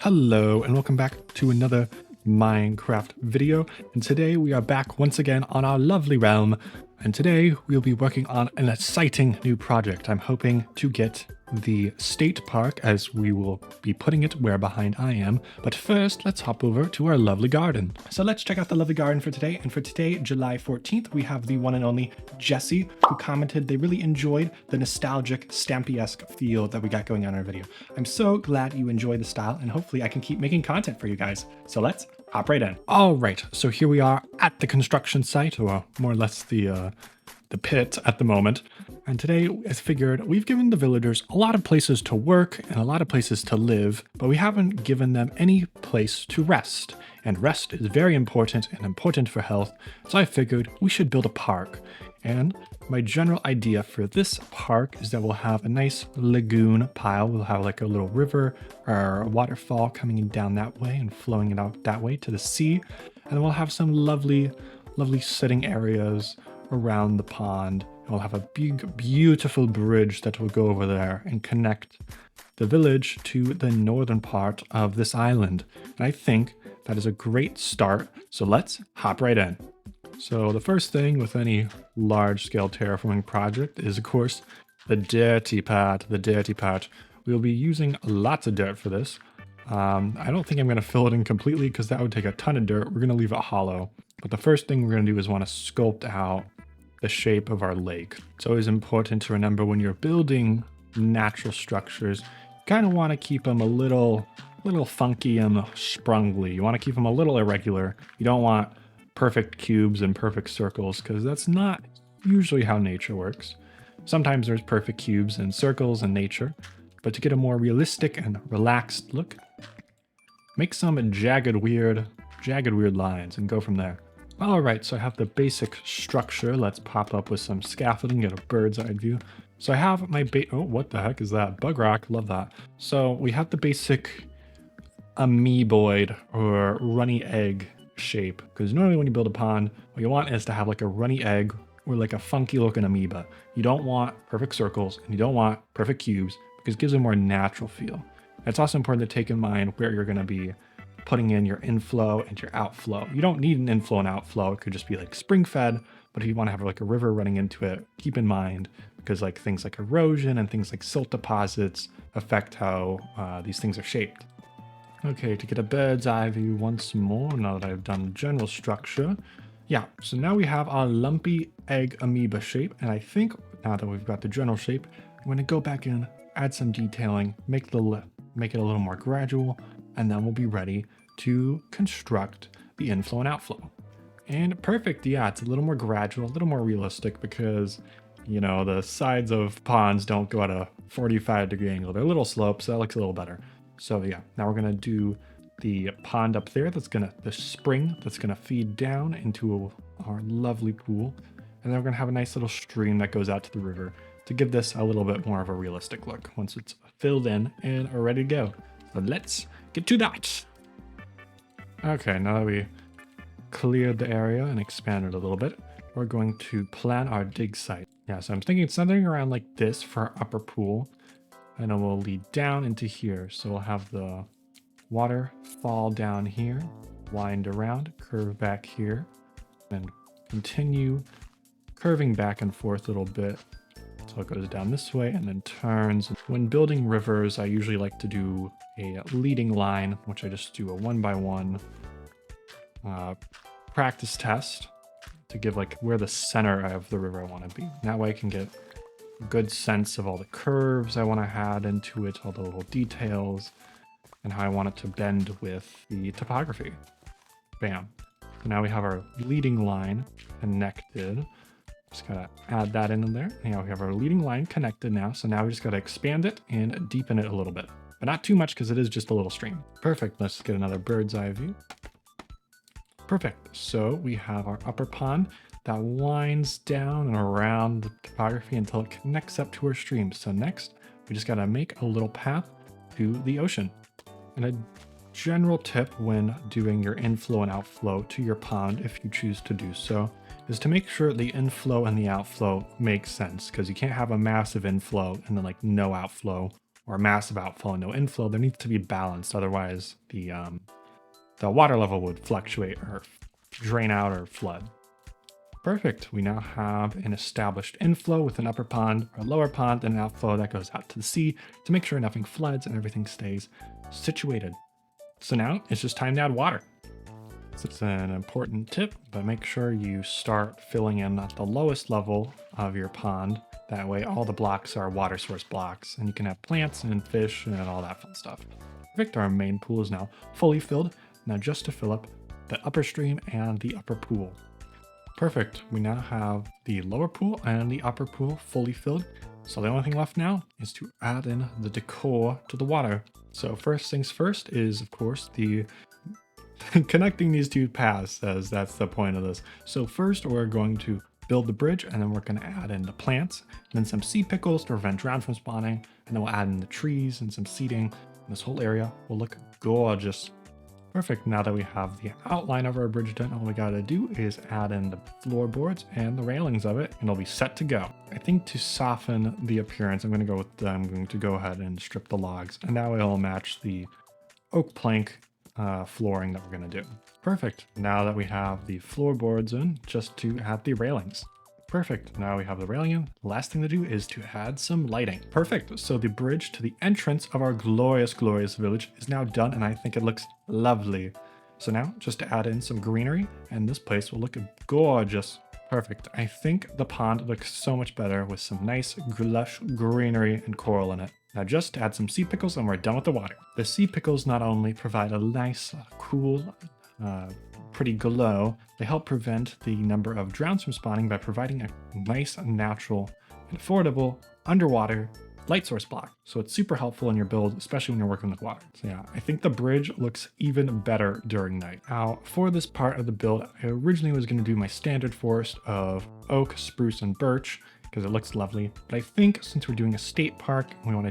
Hello and welcome back to another Minecraft video, and today we are back once again on our lovely realm, and today we'll be working on an exciting new project. I'm hoping to get the state park, as we will be putting it where behind I am, but first let's hop over to our lovely garden. So let's check out the lovely garden for today, and for today, July 14th, we have the one and only Jesse, who commented they really enjoyed the nostalgic Stampy-esque feel that we got going on in our video. I'm so glad you enjoy the style, and hopefully I can keep making content for you guys. So let's hop right in. All right, so here we are at the construction site, or more or less the pit at the moment. And today, as figured, we've given the villagers a lot of places to work and a lot of places to live, but we haven't given them any place to rest. And rest is very important and important for health, so I figured we should build a park. And my general idea for this park is that we'll have a nice lagoon pile. We'll have like a little river or a waterfall coming in down that way and flowing it out that way to the sea. And then we'll have some lovely sitting areas around the pond. We'll have a big, beautiful bridge that will go over there and connect the village to the northern part of this island. And I think that is a great start. So let's hop right in. So the first thing with any large-scale terraforming project is, of course, the dirty part. We'll be using lots of dirt for this. I don't think I'm going to fill it in completely because that would take a ton of dirt. We're going to leave it hollow. But the first thing we're going to do is want to sculpt out the shape of our lake. It's always important to remember when you're building natural structures, you kind of want to keep them a little funky and sprungly. You want to keep them a little irregular. You don't want perfect cubes and perfect circles, because that's not usually how nature works. Sometimes there's perfect cubes and circles in nature, but to get a more realistic and relaxed look, make some jagged weird lines and go from there. All right, so I have the basic structure. Let's pop up with some scaffolding, get a bird's eye view. So I have my oh, what the heck is that? Bug rock, love that. So we have the basic amoeboid or runny egg shape, because normally when you build a pond, what you want is to have like a runny egg or like a funky looking amoeba. You don't want perfect circles and you don't want perfect cubes, because it gives a more natural feel. It's also important to take in mind where you're going to be putting in your inflow and your outflow. You don't need an inflow and outflow. It could just be like spring fed, but if you want to have like a river running into it, keep in mind, because like things like erosion and things like silt deposits affect how these things are shaped. Okay, to get a bird's eye view once more, now that I've done general structure. Yeah, so now we have our lumpy egg amoeba shape, and I think now that we've got the general shape, I'm going to go back in, add some detailing, make it a little more gradual, and then we'll be ready to construct the inflow and outflow. And perfect, yeah, it's a little more gradual, a little more realistic, because, you know, the sides of ponds don't go at a 45-degree angle. They're little slopes, so that looks a little better. So yeah, now we're gonna do the pond up there the spring that's gonna feed down into our lovely pool. And then we're gonna have a nice little stream that goes out to the river to give this a little bit more of a realistic look once it's filled in and are ready to go. So let's get to that. Okay, now that we cleared the area and expanded a little bit, we're going to plan our dig site. Yeah, so I'm thinking something around like this for our upper pool, and then we'll lead down into here. So we'll have the water fall down here, wind around, curve back here, and continue curving back and forth a little bit. So it goes down this way and then turns. When building rivers, I usually like to do a leading line, which I just do a 1x1 practice test to give like where the center of the river I want to be. That way I can get a good sense of all the curves I want to add into it, all the little details, and how I want it to bend with the topography. Bam. So now we have our leading line connected. Just gotta add that in there. Now we have our leading line connected now. So now we just gotta expand it and deepen it a little bit, but not too much because it is just a little stream. Perfect. Let's get another bird's eye view. Perfect. So we have our upper pond that winds down and around the topography until it connects up to our stream. So next, we just gotta make a little path to the ocean. And a general tip when doing your inflow and outflow to your pond, if you choose to do so, is to make sure the inflow and the outflow make sense, because you can't have a massive inflow and then like no outflow, or massive outflow and no inflow. There needs to be balanced, otherwise the water level would fluctuate or drain out or flood. Perfect. We now have an established inflow with an upper pond or a lower pond and an outflow that goes out to the sea to make sure nothing floods and everything stays situated. So now it's just time to add water. So it's an important tip, but make sure you start filling in at the lowest level of your pond. That way all the blocks are water source blocks and you can have plants and fish and all that fun stuff. Perfect. Our main pool is now fully filled. Now just to fill up the upper stream and the upper pool. Perfect. We now have the lower pool and the upper pool fully filled. So the only thing left now is to add in the decor to the water. So first things first is, of course, the connecting these two paths, as that's the point of this. So first we're going to build the bridge, and then we're going to add in the plants, and then some sea pickles to prevent drowned from spawning, and then we'll add in the trees and some seating. And this whole area will look gorgeous. Perfect. Now that we have the outline of our bridge done, all we gotta do is add in the floorboards and the railings of it, and it'll be set to go. I think to soften the appearance, I'm going to go ahead and strip the logs, and now it'll match the oak plank flooring that we're going to do. Perfect. Now that we have the floorboards in, just to add the railings. Perfect. Now we have the railing in. The last thing to do is to add some lighting. Perfect. So the bridge to the entrance of our glorious, glorious village is now done, and I think it looks lovely. So now just to add in some greenery, and this place will look gorgeous. Perfect. I think the pond looks so much better with some nice lush greenery and coral in it. Now just add some sea pickles and we're done with the water. The sea pickles not only provide a nice, cool, pretty glow, they help prevent the number of drowns from spawning by providing a nice, natural, and affordable underwater light source block. So it's super helpful in your build, especially when you're working with water. So yeah, I think the bridge looks even better during night. Now for this part of the build, I originally was going to do my standard forest of oak, spruce, and birch, because it looks lovely. But I think since we're doing a state park and we want to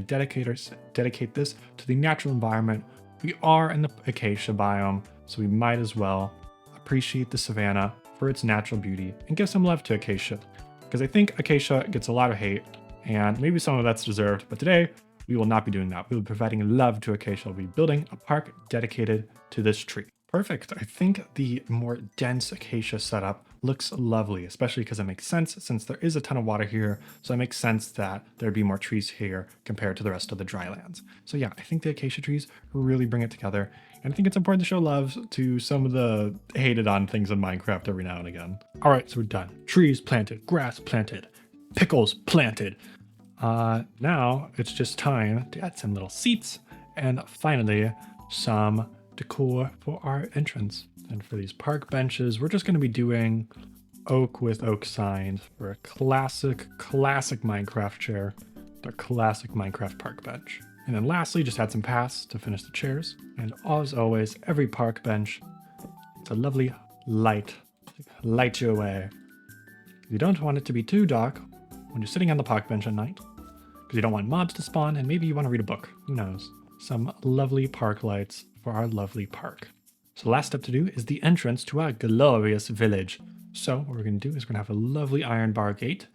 dedicate this to the natural environment, we are in the acacia biome, so we might as well appreciate the savanna for its natural beauty and give some love to acacia, because I think acacia gets a lot of hate, and maybe some of that's deserved, but today we will not be doing that. We will be providing love to acacia. We'll be building a park dedicated to this tree. Perfect. I think the more dense acacia setup looks lovely, especially because it makes sense since there is a ton of water here. So it makes sense that there'd be more trees here compared to the rest of the drylands. So yeah, I think the acacia trees really bring it together. And I think it's important to show love to some of the hated on things in Minecraft every now and again. All right, so we're done. Trees planted, grass planted, pickles planted. Now it's just time to add some little seats and finally some decor for our entrance. And for these park benches, we're just going to be doing oak with oak signs for a classic Minecraft chair, the classic Minecraft park bench. And then lastly, just add some paths to finish the chairs. And as always, every park bench, it's a lovely light your way. You don't want it to be too dark when you're sitting on the park bench at night, because you don't want mobs to spawn, and maybe you want to read a book. Who knows? Some lovely park lights for our lovely park. So the last step to do is the entrance to our glorious village. So what we're going to do is we're going to have a lovely iron bar gate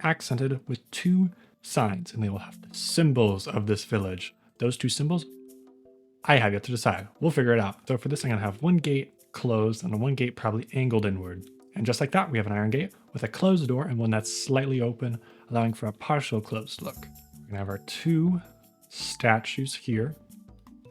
accented with two signs, and they will have the symbols of this village. Those two symbols, I have yet to decide. We'll figure it out. So for this, I'm going to have one gate closed and one gate probably angled inward. And just like that, we have an iron gate with a closed door and one that's slightly open, allowing for a partial closed look. We're going to have our two statues here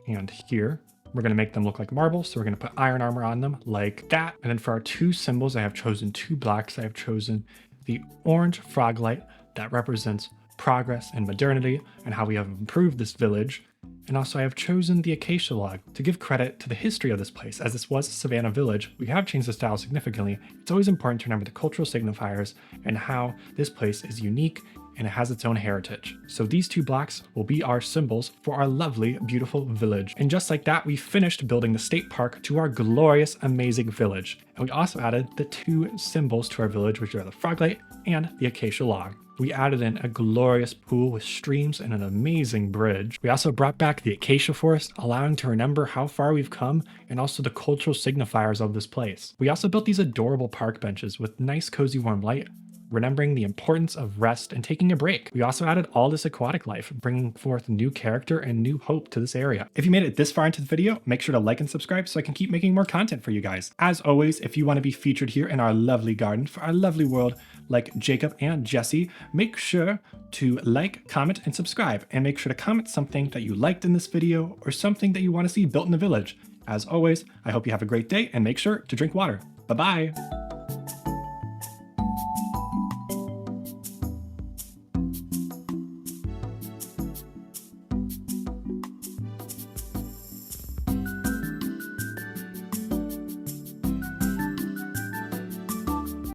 and here. We're going to make them look like marble, so we're going to put iron armor on them like that. And then for our two symbols, I have chosen two blocks. I have chosen the orange frog light that represents progress and modernity and how we have improved this village. And also I have chosen the acacia log to give credit to the history of this place. As this was a savanna village, we have changed the style significantly. It's always important to remember the cultural signifiers and how this place is unique and it has its own heritage. So these two blocks will be our symbols for our lovely, beautiful village. And just like that, we finished building the state park to our glorious, amazing village. And we also added the two symbols to our village, which are the froglight and the acacia log. We added in a glorious pool with streams and an amazing bridge. We also brought back the acacia forest, allowing to remember how far we've come and also the cultural signifiers of this place. We also built these adorable park benches with nice, cozy, warm light, remembering the importance of rest and taking a break. We also added all this aquatic life, bringing forth new character and new hope to this area. If you made it this far into the video, make sure to like and subscribe so I can keep making more content for you guys. As always, if you want to be featured here in our lovely garden for our lovely world, like Jacob and Jesse, make sure to like, comment, and subscribe, and make sure to comment something that you liked in this video or something that you want to see built in the village. As always, I hope you have a great day and make sure to drink water. Bye-bye.